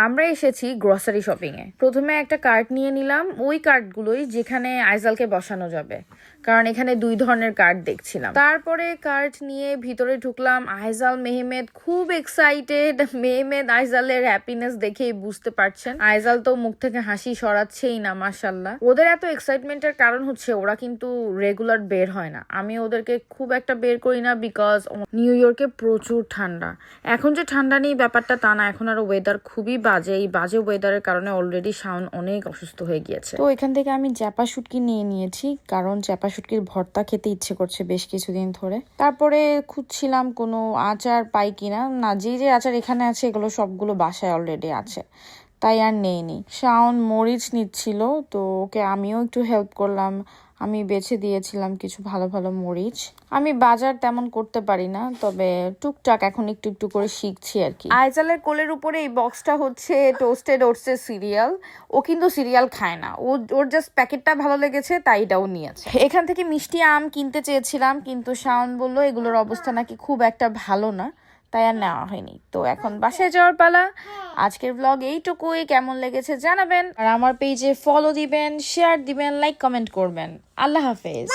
আমরা এসেছি grocery shopping এ। প্রথমে একটা কার্ট নিয়ে নিলাম, ওই কার্টগুলোই যেখানে আইজালকে বসানো যাবে, কারণ এখানে 2 ধরনের কার্ট দেখছিলাম। তারপরে কার্ট নিয়ে ভিতরে ঢুকলাম। আইজাল মেহমেদ খুব এক্সাইটেড। মেহমেদ আইজালের হ্যাপিনেস দেখেই বুঝতে পারছেন। আইজাল তো মুখ থেকে হাসি সরাচ্ছেই না, মাশাল্লাহ। ওদের এত এক্সাইটমেন্টের কারণ হচ্ছে ওরা কিন্তু রেগুলার বের হয় না। আমি ওদেরকে খুব একটা বের করি না, বিকজ নিউ ইয়র্কে প্রচুর ঠান্ডা। এখন যে ঠান্ডা নেই ব্যাপারটা তা না, এখন আর ওয়েদার খুবই বাজে। এই বাজে ওয়েদারের কারণে অলরেডি শাওন অনেক অসুস্থ হয়ে গিয়েছে। তো এখান থেকে আমি চ্যাপা শুটকি নিয়ে নিয়েছি, কারণ চ্যাপা শুটকির ভর্তা খেতে ইচ্ছে করছে বেশ কিছুদিন ধরে। তারপরে খুঁজছিলাম কোনো আচার পাই কিনা। না, যে যে আচার এখানে আছে এগুলো সবগুলো বাসায় অলরেডি আছে, তাই আর নেইনি। শাওন মরিচ নিচ্ছিল, তো ওকে আমিও একটু হেল্প করলাম। আমি বেছে দিয়েছিলাম কিছু ভালো ভালো মরিচ। আমি বাজার তেমন করতে পারি না, তবে টুকটাক এখন একটু একটু করে শিখছি আর কি। আইজালের কোলের উপরে এই বক্সটা হচ্ছে টোস্টেড ওটসের সিরিয়াল। ও কিন্তু সিরিয়াল খায় না, ওর জাস্ট প্যাকেটটা ভালো লেগেছে তাই এটাও নিয়েছে। এখান থেকে মিষ্টি আম কিনতে চেয়েছিলাম, কিন্তু শাওন বলল এগুলোর অবস্থা নাকি খুব একটা ভালো না, তাই আর নেওয়া হয়নি। তো এখন বাসায় যাওয়ার পালা। আজকের ব্লগ এইটুকুই। কেমন লেগেছে জানাবেন, আর আমার পেজে ফলো দিবেন, শেয়ার দিবেন, লাইক কমেন্ট করবেন। আল্লাহ হাফেজ।